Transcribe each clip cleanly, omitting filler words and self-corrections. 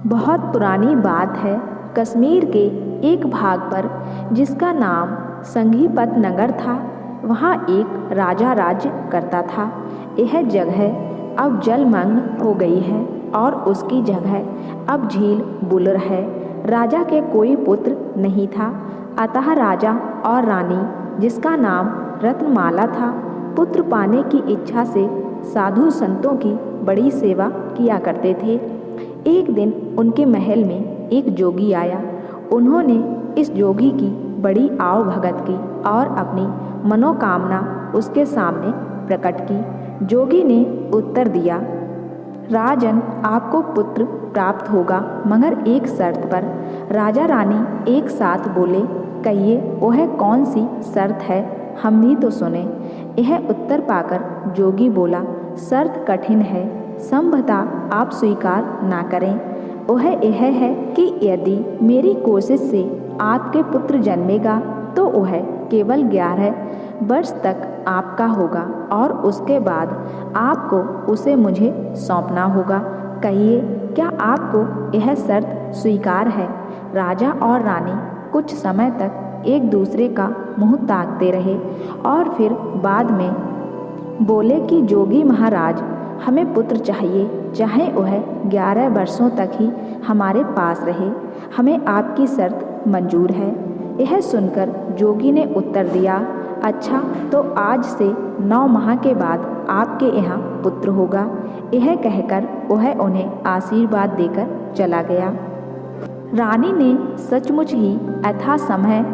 बहुत पुरानी बात है। कश्मीर के एक भाग पर, जिसका नाम संघीपत नगर था, वहाँ एक राजा राज्य करता था। यह जगह अब जलमग्न हो गई है और उसकी जगह अब झील बुलर है। राजा के कोई पुत्र नहीं था, अतः राजा और रानी, जिसका नाम रत्नमाला था, पुत्र पाने की इच्छा से साधु संतों की बड़ी सेवा किया करते थे। एक दिन उनके महल में एक जोगी आया। उन्होंने इस जोगी की बड़ी आव भगत की और अपनी मनोकामना उसके सामने प्रकट की। जोगी ने उत्तर दिया, राजन, आपको पुत्र प्राप्त होगा, मगर एक शर्त पर। राजा रानी एक साथ बोले, कहिए वह कौन सी शर्त है, हम भी तो सुने। यह उत्तर पाकर जोगी बोला, शर्त कठिन है, संभवतः आप स्वीकार ना करें। वह यह है कि यदि मेरी कोशिश से आपके पुत्र जन्मेगा तो वह केवल 11 वर्ष तक आपका होगा और उसके बाद आपको उसे मुझे सौंपना होगा। कहिए, क्या आपको यह शर्त स्वीकार है? राजा और रानी कुछ समय तक एक दूसरे का मुंह ताकते रहे और फिर बाद में बोले कि जोगी महाराज, हमें पुत्र चाहिए, चाहे वह 11 वर्षों तक ही हमारे पास रहे। हमें आपकी शर्त मंजूर है। यह सुनकर जोगी ने उत्तर दिया, अच्छा, तो आज से 9 माह के बाद आपके यहाँ पुत्र होगा। यह कहकर वह उन्हें आशीर्वाद देकर चला गया। रानी ने सचमुच ही यथासमय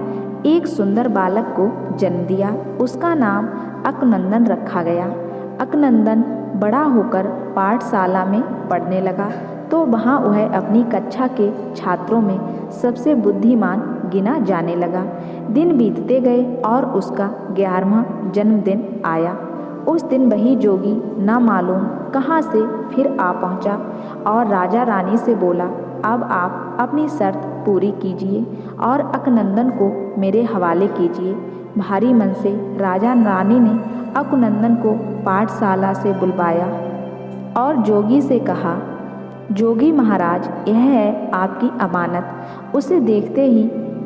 एक सुंदर बालक को जन्म दिया। उसका नाम अकनंदन रखा गया। अकनंदन बड़ा होकर पाठशाला में पढ़ने लगा तो वहाँ वह अपनी कक्षा के छात्रों में सबसे बुद्धिमान गिना जाने लगा। दिन बीतते गए और उसका 11वां जन्मदिन आया। उस दिन वही जोगी न मालूम कहाँ से फिर आ पहुँचा और राजा रानी से बोला, अब आप अपनी शर्त पूरी कीजिए और अकनंदन को मेरे हवाले कीजिए। भारी मन से राजा रानी ने अकनंदन को पाठशाला से बुलवाया और जोगी से कहा, जोगी महाराज, यह है आपकी अमानत। उसे देखते ही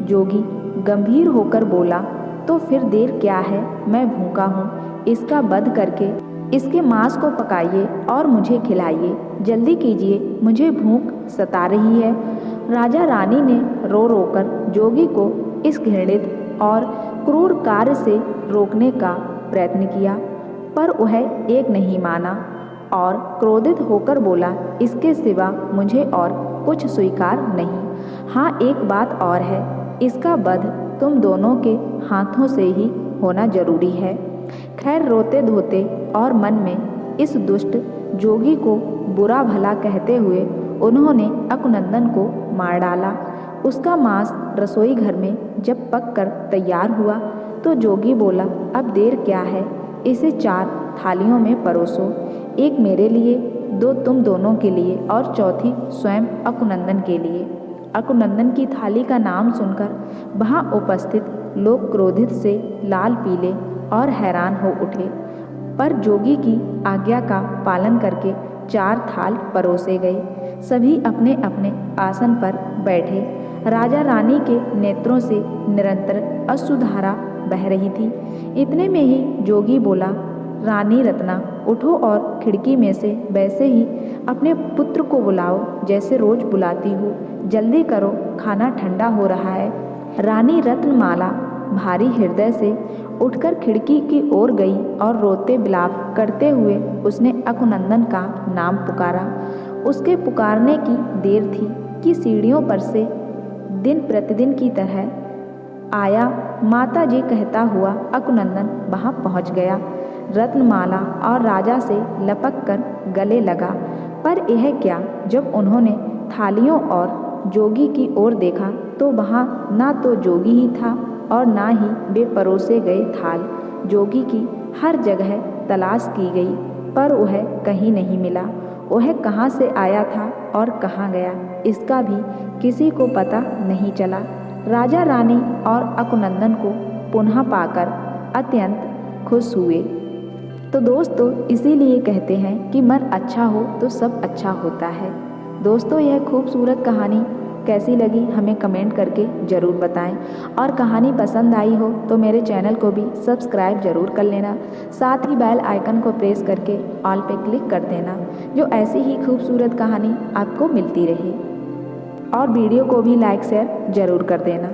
जोगी गंभीर होकर बोला, तो फिर देर क्या है, मैं भूखा हूँ, इसका वध करके इसके मांस को पकाइए और मुझे खिलाइए। जल्दी कीजिए, मुझे भूख सता रही है। राजा रानी ने रो रोकर जोगी को इस घृणित और क्रूर कार्य से रोकने का प्रयत्न किया, पर वह एक नहीं माना और क्रोधित होकर बोला, इसके सिवा मुझे और कुछ स्वीकार नहीं। हाँ, एक बात और है, इसका वध तुम दोनों के हाथों से ही होना जरूरी है। खैर, रोते धोते और मन में इस दुष्ट जोगी को बुरा भला कहते हुए उन्होंने अकनंदन को मार डाला। उसका मांस रसोई घर में जब पक कर तैयार हुआ तो जोगी बोला, अब देर क्या है, इसे 4 थालियों में परोसो, एक मेरे लिए, 2 तुम दोनों के लिए और चौथी स्वयं अकनंदन के लिए। अकनंदन की थाली का नाम सुनकर वहाँ उपस्थित लोग क्रोधित से लाल पीले और हैरान हो उठे, पर जोगी की आज्ञा का पालन करके 4 थाल परोसे गए। सभी अपने अपने आसन पर बैठे। राजा रानी के नेत्रों से निरंतर अश्रुधारा बह रही थी। इतने में ही जोगी बोला, रानी रत्ना, उठो और खिड़की में से वैसे ही अपने पुत्र को बुलाओ जैसे रोज बुलाती हो। जल्दी करो, खाना ठंडा हो रहा है। रानी रत्नमाला भारी हृदय से उठकर खिड़की की ओर गई और रोते विलाप करते हुए उसने अकनंदन का नाम पुकारा। उसके पुकारने की देर थी कि सीढ़ियों पर से दिन प्रतिदिन की तरह आया माता जी कहता हुआ अकनंदन वहाँ पहुँच गया। रत्नमाला और राजा से लपक कर गले लगा, पर यह क्या, जब उन्होंने थालियों और जोगी की ओर देखा तो वहाँ ना तो जोगी ही था और ना ही वे परोसे गए थाल। जोगी की हर जगह तलाश की गई, पर वह कहीं नहीं मिला। वह कहाँ से आया था और कहाँ गया, इसका भी किसी को पता नहीं चला। राजा रानी और अकनंदन को पुनः पाकर अत्यंत खुश हुए। तो दोस्तों, इसीलिए कहते हैं कि मन अच्छा हो तो सब अच्छा होता है। दोस्तों, यह खूबसूरत कहानी कैसी लगी हमें कमेंट करके ज़रूर बताएं और कहानी पसंद आई हो तो मेरे चैनल को भी सब्सक्राइब ज़रूर कर लेना। साथ ही बेल आइकन को प्रेस करके ऑल पे क्लिक कर देना, जो ऐसी ही खूबसूरत कहानी आपको मिलती रहे। और वीडियो को भी लाइक शेयर ज़रूर कर देना।